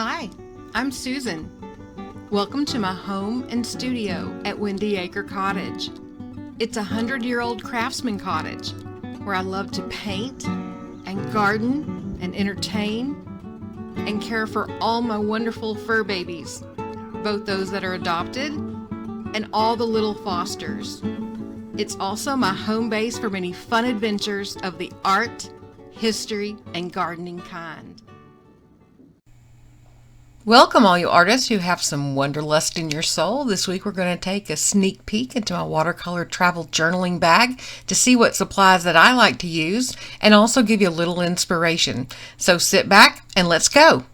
Hi, I'm Susan. Welcome to my home and studio at Windy Acre Cottage. It's a 100-year-old craftsman cottage where I love to paint and garden and entertain and care for all my wonderful fur babies, both those that are adopted and all the little fosters. It's also my home base for many fun adventures of the art, history, and gardening kind. Welcome all you artists who have some wanderlust in your soul. This week we're going to take a sneak peek into my watercolor travel journaling bag to see what supplies that I like to use and also give you a little inspiration. So sit back and let's go.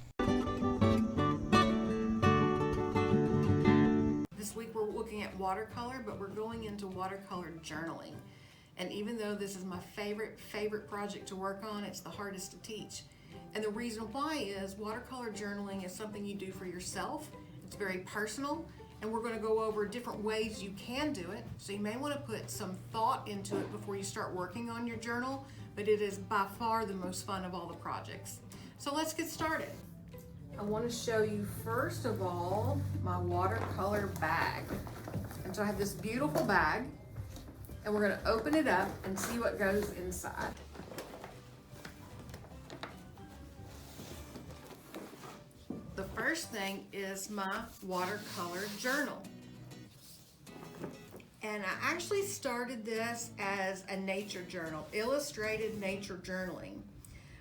This week we're looking at watercolor, but we're going into watercolor journaling. And even though this is my favorite project to work on, it's the hardest to teach. And the reason why is watercolor journaling is something you do for yourself. It's very personal, and we're going to go over different ways you can do it. So you may want to put some thought into it before you start working on your journal, but it is by far the most fun of all the projects. So let's get started. I want to show you first of all my watercolor bag. And so I have this beautiful bag, and we're going to open it up and see what goes inside. The first thing is my watercolor journal. And I actually started this as a nature journal, illustrated nature journaling.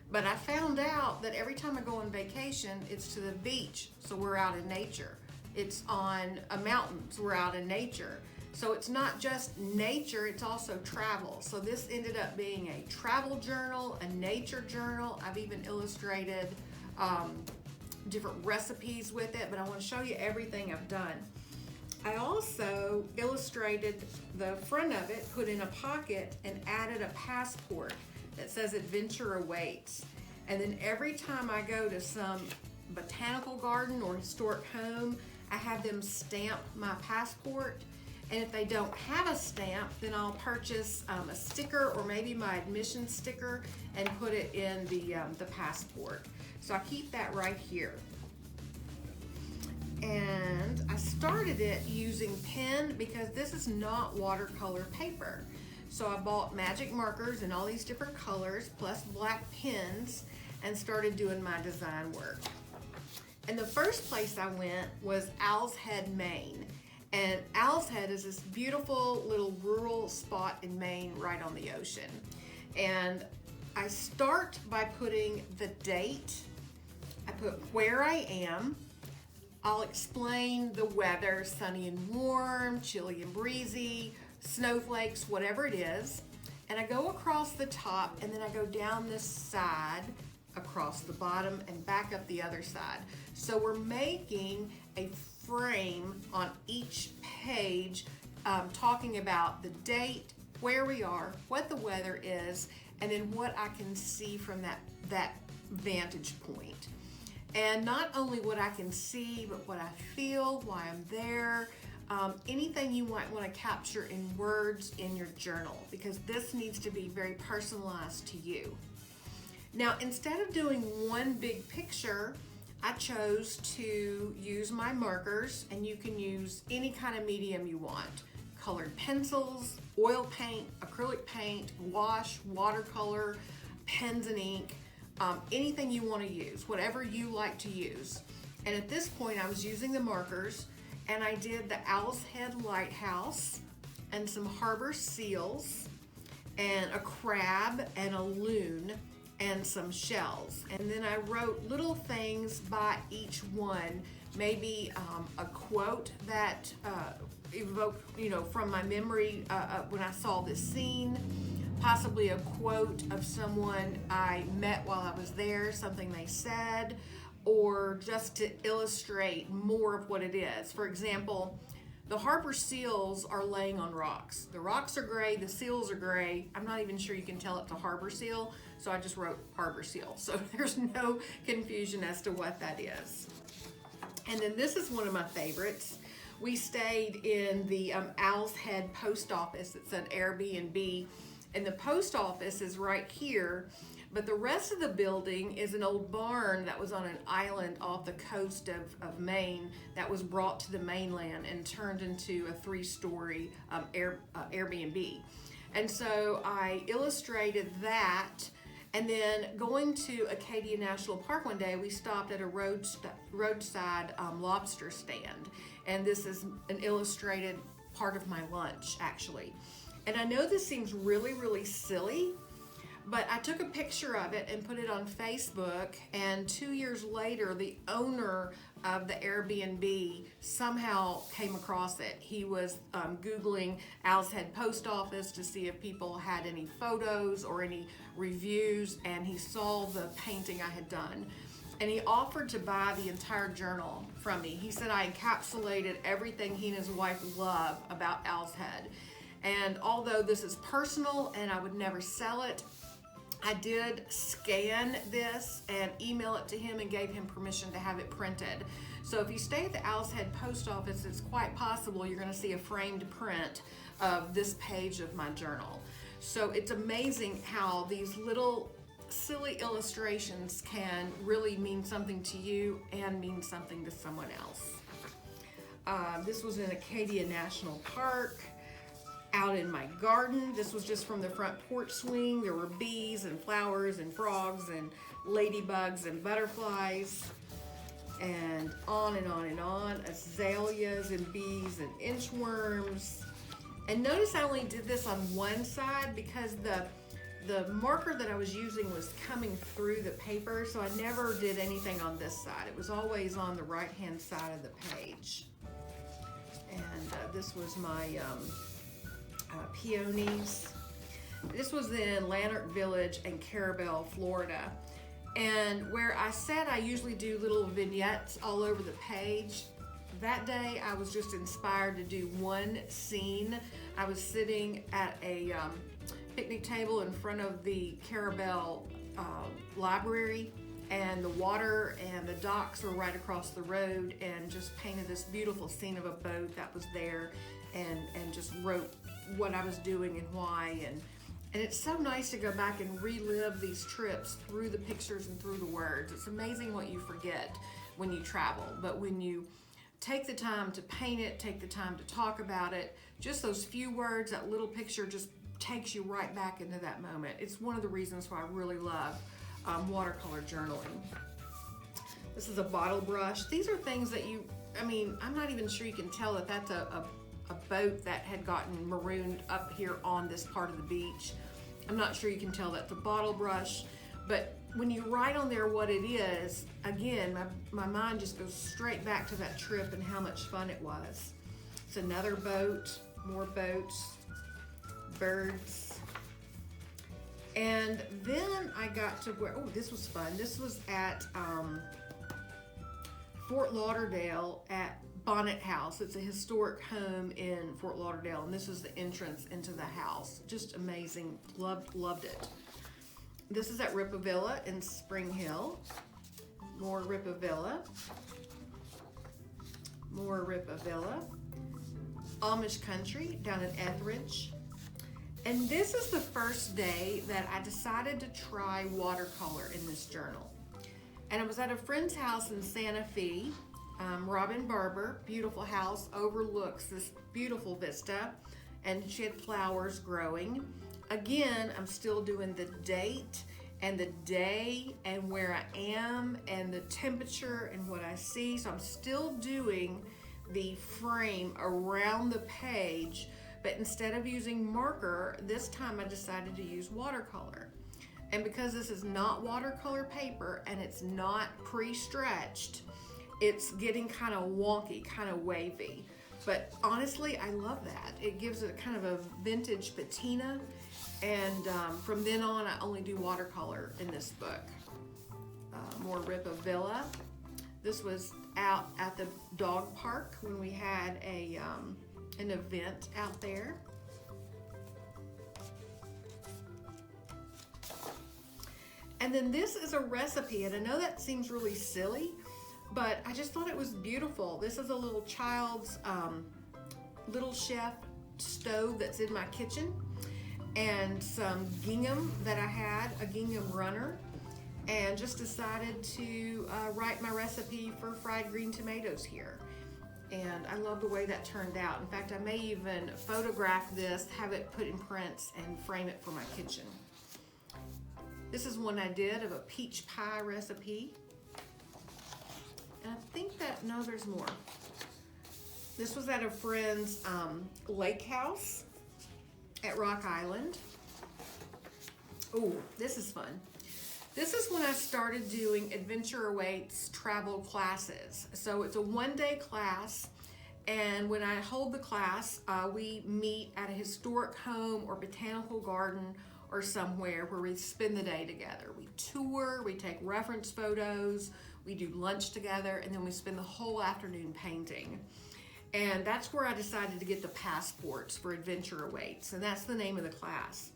But I found out that every time I go on vacation, it's to the beach, so we're out in nature. It's on a mountain, so we're out in nature. So it's not just nature, it's also travel. So this ended up being a travel journal, a nature journal. I've even illustrated different recipes with it, but I want to show you everything I've done. I also illustrated the front of it, put in a pocket, and added a passport that says adventure awaits. And then every time I go to some botanical garden or historic home, I have them stamp my passport. And if they don't have a stamp, then I'll purchase a sticker or maybe my admission sticker and put it in the passport. So I keep that right here. And I started it using pen because this is not watercolor paper. So I bought magic markers in all these different colors plus black pens and started doing my design work. And the first place I went was Owl's Head, Maine. And Owl's Head is this beautiful little rural spot in Maine right on the ocean. And I start by putting the date. I put where I am. I'll explain the weather, sunny and warm, chilly and breezy, snowflakes, whatever it is. And I go across the top and then I go down this side, across the bottom and back up the other side. So we're making a frame on each page talking about the date, where we are, what the weather is, and then what I can see from that vantage point. And not only what I can see, but what I feel, why I'm there, anything you might want to capture in words in your journal, because this needs to be very personalized to you. Now, instead of doing one big picture, I chose to use my markers, and you can use any kind of medium you want. Colored pencils, oil paint, acrylic paint, wash, watercolor, pens and ink. Anything you want to use, whatever you like to use. And at this point I was using the markers, and I did the Owl's Head Lighthouse and some harbor seals and a crab and a loon and some shells. And then I wrote little things by each one, maybe a quote that evoked from my memory when I saw this scene. Possibly a quote of someone I met while I was there, something they said, or just to illustrate more of what it is. For example, the harbor seals are laying on rocks. The rocks are gray, the seals are gray. I'm not even sure you can tell it's a harbor seal, so I just wrote harbor seal. So there's no confusion as to what that is. And then this is one of my favorites. We stayed in the Owl's Head post office. It's an Airbnb. And the post office is right here, But the rest of the building is an old barn that was on an island off the coast of Maine that was brought to the mainland and turned into a 3-story Airbnb. And so I illustrated that. And then going to Acadia National Park one day, we stopped at a roadside lobster stand. And this is an illustrated part of my lunch, actually. And I know this seems really, really silly, but I took a picture of it and put it on Facebook, and 2 years later, the owner of the Airbnb somehow came across it. He was Googling Owl's Head Post Office to see if people had any photos or any reviews, and he saw the painting I had done. And he offered to buy the entire journal from me. He said I encapsulated everything he and his wife love about Owl's Head. And although this is personal and I would never sell it, I did scan this and email it to him and gave him permission to have it printed. So if you stay at the Owl's Head Post Office, it's quite possible you're going to see a framed print of this page of my journal. So it's amazing how these little silly illustrations can really mean something to you and mean something to someone else. This was in Acadia National Park. Out in my garden. This was just from the front porch swing. There were bees and flowers and frogs and ladybugs and butterflies and on and on and on. Azaleas and bees and inchworms. And notice I only did this on one side because the marker that I was using was coming through the paper, so I never did anything on this side. It was always on the right-hand side of the page. And this was my peonies. This was in Lantern Village and Carabel, Florida. And where I said I usually do little vignettes all over the page, that day I was just inspired to do one scene. I was sitting at a picnic table in front of the Carabel library, and the water and the docks were right across the road, and just painted this beautiful scene of a boat that was there, and just wrote what I was doing and why, and it's so nice to go back and relive these trips through the pictures and through the words. It's amazing what you forget when you travel, but when you take the time to paint it, take the time to talk about it, just those few words, that little picture just takes you right back into that moment. It's one of the reasons why I really love watercolor journaling. This is a bottle brush. These are things that I'm not even sure you can tell that that's a boat that had gotten marooned up here on this part of the beach. I'm not sure you can tell that's a bottle brush, but when you write on there what it is, again, my mind just goes straight back to that trip and how much fun it was. It's another boat, more boats, birds. And then I got to where, oh, this was fun. This was at Fort Lauderdale at Bonnet House. It's a historic home in Fort Lauderdale, and this is the entrance into the house. Just amazing. Loved it. This is at Ripavilla in Spring Hill. More Ripavilla. More Ripavilla. Amish country down in Etheridge. And this is the first day that I decided to try watercolor in this journal. And I was at a friend's house in Santa Fe. Robin Barber, beautiful house, overlooks this beautiful vista, and she had flowers growing. Again, I'm still doing the date and the day and where I am and the temperature and what I see. So I'm still doing the frame around the page, but instead of using marker, this time I decided to use watercolor. And because this is not watercolor paper and it's not pre-stretched, it's getting kind of wonky, kind of wavy. But honestly, I love that. It gives it kind of a vintage patina. And from then on, I only do watercolor in this book. More Ripavilla. This was out at the dog park when we had an event out there. And then this is a recipe, and I know that seems really silly, but I just thought it was beautiful. This is a little child's Little Chef stove that's in my kitchen. and some gingham that I had, a gingham runner, and just decided to write my recipe for fried green tomatoes here. And I love the way that turned out. In fact, I may even photograph this, have it put in prints, and frame it for my kitchen. This is one I did of a peach pie recipe. And I think that, no, there's more. This was at a friend's lake house at Rock Island. Oh, this is fun. This is when I started doing Adventure Awaits travel classes. So it's a one-day class, and when I hold the class, we meet at a historic home or botanical garden or somewhere where we spend the day together. We tour, we take reference photos, we do lunch together, and then we spend the whole afternoon painting. And that's where I decided to get the passports for Adventure Awaits, and that's the name of the class.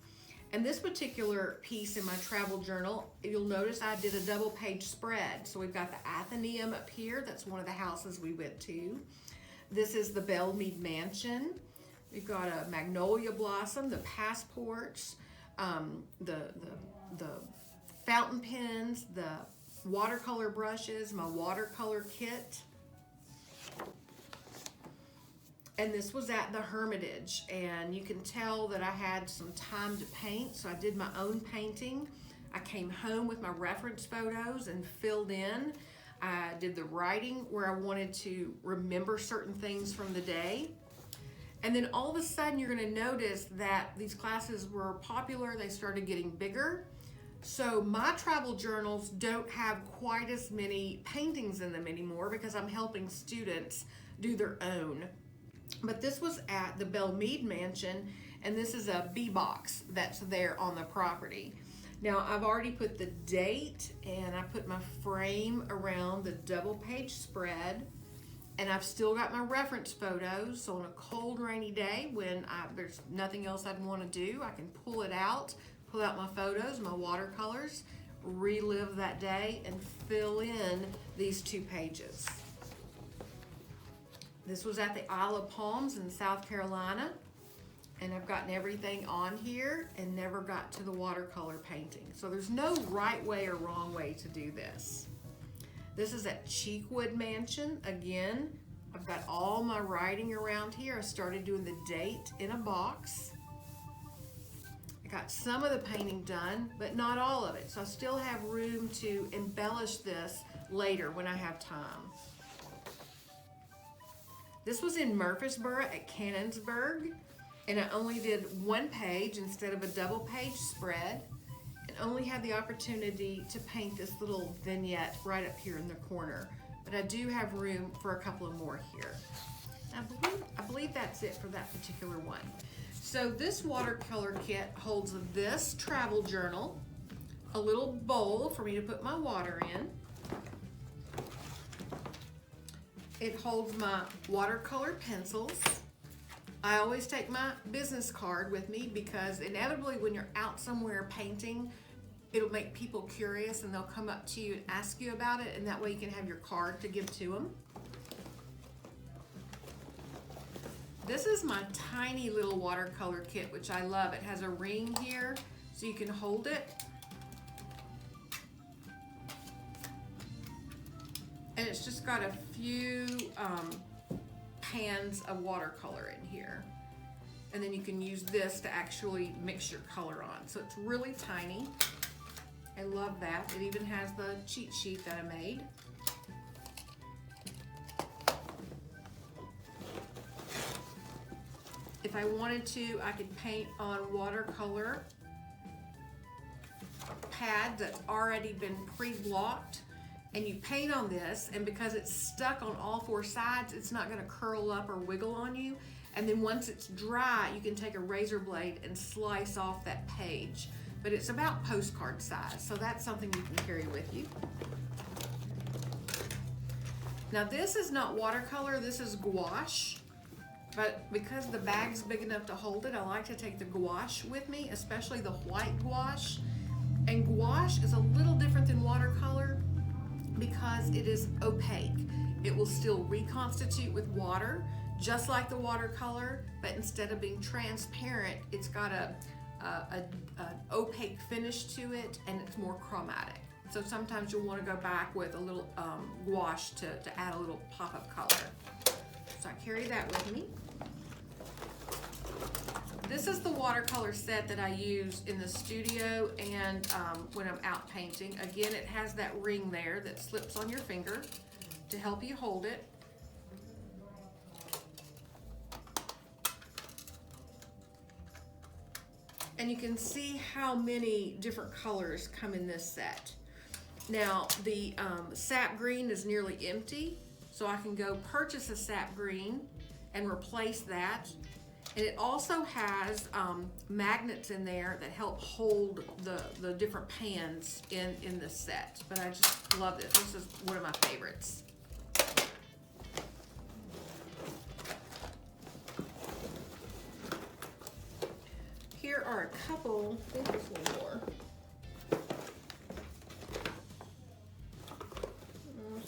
And this particular piece in my travel journal, you'll notice I did a double page spread. So we've got the Athenaeum up here. That's one of the houses we went to. This is the Belmead Mansion. We've got a magnolia blossom, the passports, the fountain pens, the watercolor brushes, my watercolor kit. And this was at the Hermitage, and you can tell that I had some time to paint, so I did my own painting. I came home with my reference photos and filled in. I did the writing where I wanted to remember certain things from the day. And then all of a sudden you're gonna notice that these classes were popular, they started getting bigger. So my travel journals don't have quite as many paintings in them anymore because I'm helping students do their own. But this was at the Belmead Mansion, and this is a bee box that's there on the property. Now, I've already put the date, and I put my frame around the double page spread, and I've still got my reference photos, so on a cold, rainy day when there's nothing else I'd want to do, I can pull out my photos, my watercolors, relive that day, and fill in these 2 pages. This was at the Isle of Palms in South Carolina, and I've gotten everything on here and never got to the watercolor painting. So there's no right way or wrong way to do this. This is at Cheekwood Mansion. Again, I've got all my writing around here. I started doing the date in a box. I got some of the painting done, but not all of it. So I still have room to embellish this later when I have time. This was in Murfreesboro at Canonsburg, and I only did 1 page instead of a double page spread, and only had the opportunity to paint this little vignette right up here in the corner. But I do have room for a couple of more here. I believe that's it for that particular one. So this watercolor kit holds this travel journal, a little bowl for me to put my water in. It holds my watercolor pencils. I always take my business card with me because inevitably when you're out somewhere painting, it'll make people curious and they'll come up to you and ask you about it, and that way you can have your card to give to them. This is my tiny little watercolor kit, which I love. It has a ring here so you can hold it. And it's just got a few pans of watercolor in here. And then you can use this to actually mix your color on. So it's really tiny. I love that. It even has the cheat sheet that I made. If I wanted to, I could paint on watercolor pad that's already been pre-blocked. And you paint on this, and because it's stuck on all 4 sides, it's not gonna curl up or wiggle on you. And then once it's dry, you can take a razor blade and slice off that page. But it's about postcard size, so that's something you can carry with you. Now this is not watercolor, this is gouache. But because the bag's big enough to hold it, I like to take the gouache with me, especially the white gouache. And gouache is a little different than watercolor because it is opaque. It will still reconstitute with water, just like the watercolor, but instead of being transparent, it's got a an opaque finish to it, and it's more chromatic. So sometimes you'll want to go back with a little gouache to add a little pop of color. So I carry that with me. This is the watercolor set that I use in the studio and when I'm out painting. Again, it has that ring there that slips on your finger to help you hold it. And you can see how many different colors come in this set. Now, the sap green is nearly empty, so I can go purchase a sap green and replace that. And it also has magnets in there that help hold the different pans in the set. But I just love this. This is one of my favorites. Here are a couple, I think there's one more.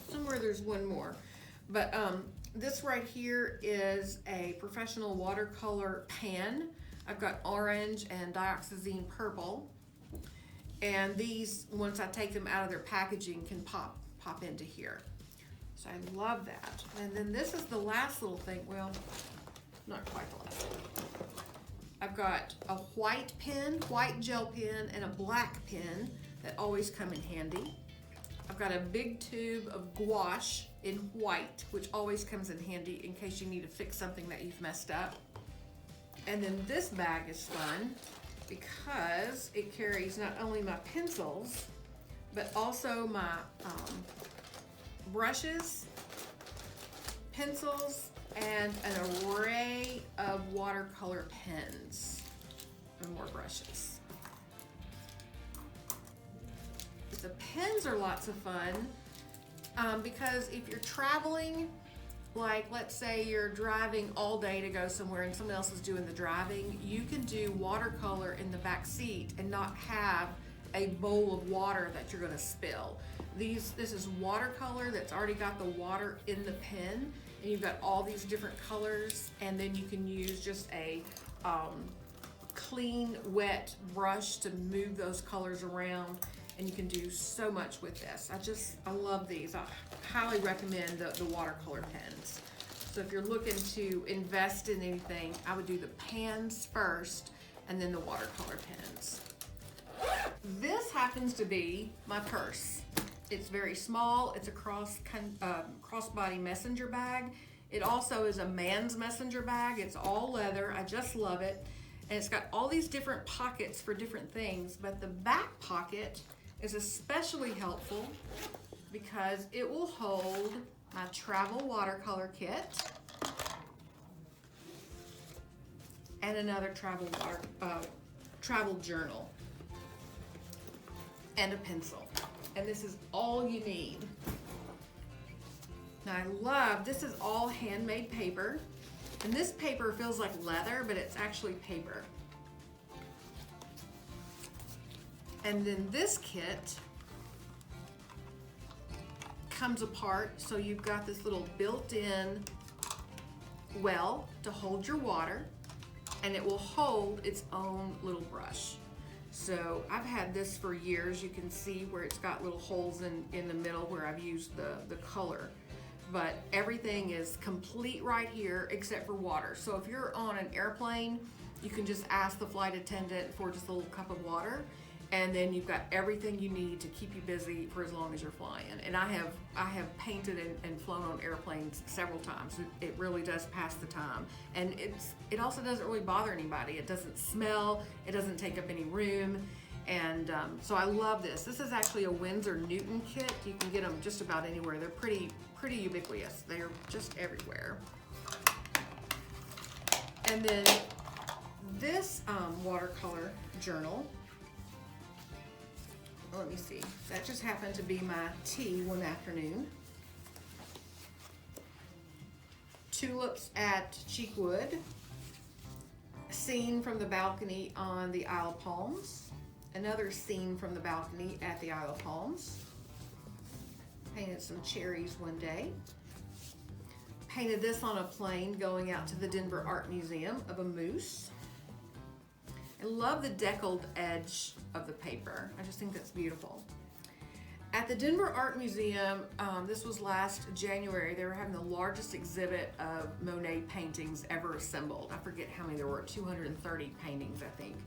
Somewhere there's one more. But this right here is a professional watercolor pan. I've got orange and dioxazine purple. And these, once I take them out of their packaging, can pop into here. So I love that. And then this is the last little thing. Well, not quite the last thing. I've got a white pen, white gel pen, and a black pen that always come in handy. I've got a big tube of gouache in white, which always comes in handy in case you need to fix something that you've messed up. And then this bag is fun because it carries not only my pencils, but also my brushes, pencils, and an array of watercolor pens and more brushes. The pens are lots of fun because if you're traveling, like let's say you're driving all day to go somewhere and someone else is doing the driving, you can do watercolor in the back seat and not have a bowl of water that you're going to spill. This is watercolor that's already got the water in the pen, and you've got all these different colors, and then you can use just a clean, wet brush to move those colors around, and you can do so much with this. I love these. I highly recommend the watercolor pens. So if you're looking to invest in anything, I would do the pans first, and then the watercolor pens. This happens to be my purse. It's very small. It's a crossbody messenger bag. It also is a man's messenger bag. It's all leather. I just love it. And it's got all these different pockets for different things, but the back pocket is especially helpful because it will hold my travel watercolor kit and another travel journal and a pencil. And this is all you need. Now I love, this is all handmade paper. And this paper feels like leather, but it's actually paper. And then this kit comes apart, so you've got this little built-in well to hold your water, and it will hold its own little brush. So I've had this for years. You can see where it's got little holes in the middle where I've used the color. But everything is complete right here except for water. So if you're on an airplane, you can just ask the flight attendant for just a little cup of water, and then you've got everything you need to keep you busy for as long as you're flying. And I have painted and flown on airplanes several times. It really does pass the time. And it also doesn't really bother anybody. It doesn't smell, it doesn't take up any room. And so I love this. This is actually a Winsor Newton kit. You can get them just about anywhere. They're pretty ubiquitous. They're just everywhere. And then this watercolor journal, let me see, that just happened to be my tea one afternoon. Tulips at Cheekwood, scene from the balcony on the Isle of Palms, another scene from the balcony at the Isle of Palms. Painted some cherries one day. Painted this on a plane going out to the Denver Art Museum of a moose. I love the deckled edge of the paper. I just think that's beautiful. At the Denver Art Museum, this was last January, they were having the largest exhibit of Monet paintings ever assembled. I forget how many there were, 230 paintings, I think.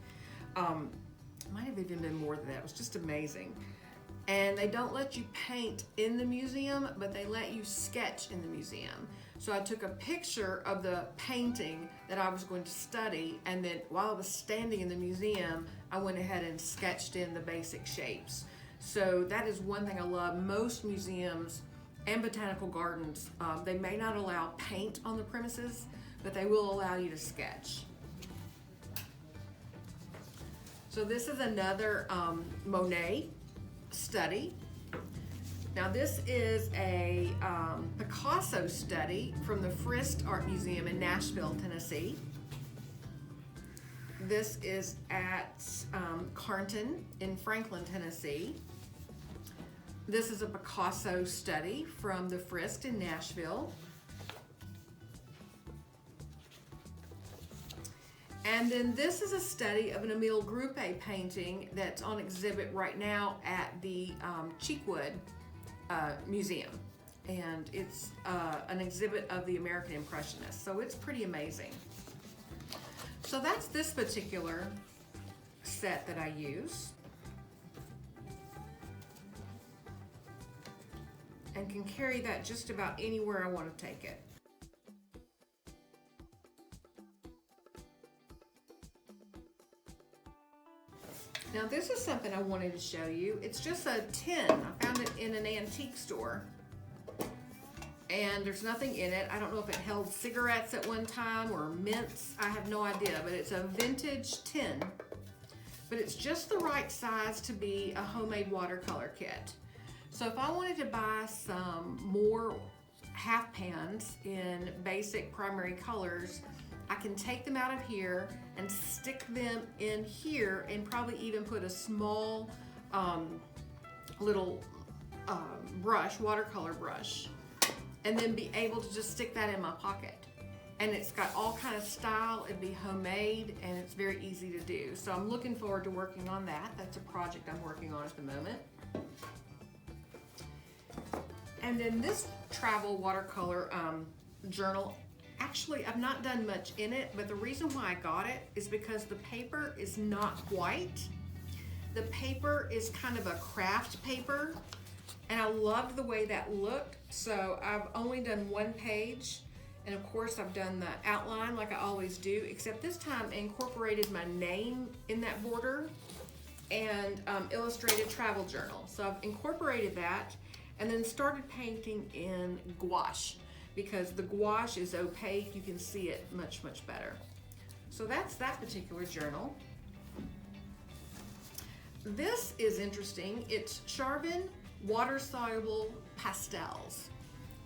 Might have even been more than that. It was just amazing. And they don't let you paint in the museum, but they let you sketch in the museum. So I took a picture of the painting that I was going to study, and then while I was standing in the museum, I went ahead and sketched in the basic shapes. So that is one thing I love. Most museums and botanical gardens, they may not allow paint on the premises, but they will allow you to sketch. So this is another Monet study. Now this is a Picasso study from the Frist Art Museum in Nashville, Tennessee. This is at Carnton in Franklin, Tennessee. This is a Picasso study from the Frist in Nashville. And then this is a study of an Emile Groupe painting that's on exhibit right now at the Cheekwood Museum. And it's an exhibit of the American Impressionists, so it's pretty amazing. So that's this particular set that I use. And can carry that just about anywhere I want to take it. Now this is something I wanted to show you. It's just a tin. I found it in an antique store. And there's nothing in it. I don't know if it held cigarettes at one time or mints. I have no idea, but it's a vintage tin. But it's just the right size to be a homemade watercolor kit. So if I wanted to buy some more half pans in basic primary colors, I can take them out of here and stick them in here and probably even put a small little brush, watercolor brush, and then be able to just stick that in my pocket. And it's got all kind of style, it'd be homemade, and it's very easy to do. So I'm looking forward to working on that. That's a project I'm working on at the moment. And then this travel watercolor journal, actually I've not done much in it, but the reason why I got it is because the paper is not white. The paper is kind of a craft paper, and I loved the way that looked. So I've only done one page, and of course I've done the outline like I always do, except this time I incorporated my name in that border and illustrated travel journal. So I've incorporated that and then started painting in gouache, because the gouache is opaque, you can see it much, much better. So that's that particular journal. This is interesting. It's Charbon water-soluble pastels.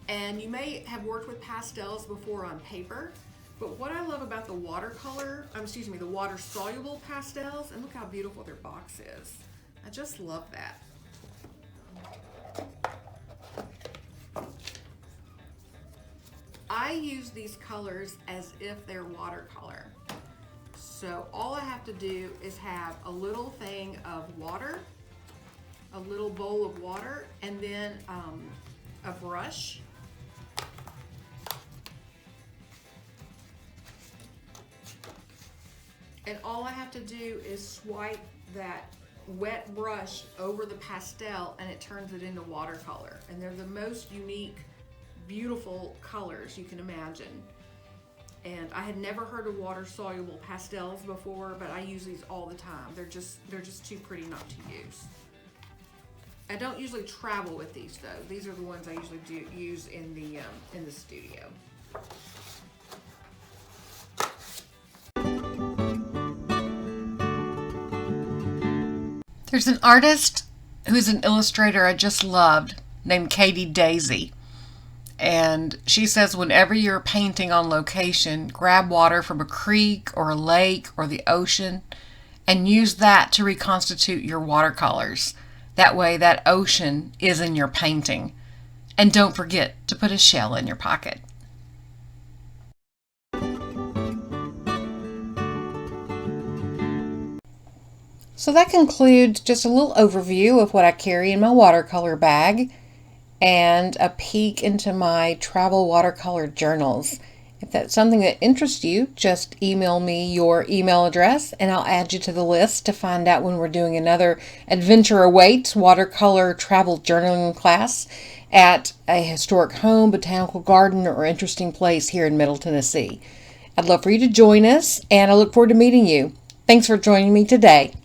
And you may have worked with pastels before on paper, but what I love about the the water-soluble pastels, and look how beautiful their box is. I just love that. I use these colors as if they're watercolor. So all I have to do is have a little thing of water, a little bowl of water, and then a brush. And all I have to do is swipe that wet brush over the pastel, and it turns it into watercolor. And they're the most unique, beautiful colors you can imagine. And I had never heard of water-soluble pastels before, but I use these all the time. They're just too pretty not to use. I don't usually travel with these though. These are the ones I usually do use in the studio. There's an artist who's an illustrator I just loved named Katie Daisy. And she says whenever you're painting on location, grab water from a creek or a lake or the ocean and use that to reconstitute your watercolors. That way that ocean is in your painting. And don't forget to put a shell in your pocket. So that concludes just a little overview of what I carry in my watercolor bag and a peek into my travel watercolor journals. If that's something that interests you, just email me your email address and I'll add you to the list to find out when we're doing another Adventure Awaits watercolor travel journaling class at a historic home, botanical garden, or interesting place here in Middle Tennessee. I'd love for you to join us, and I look forward to meeting you. Thanks for joining me today.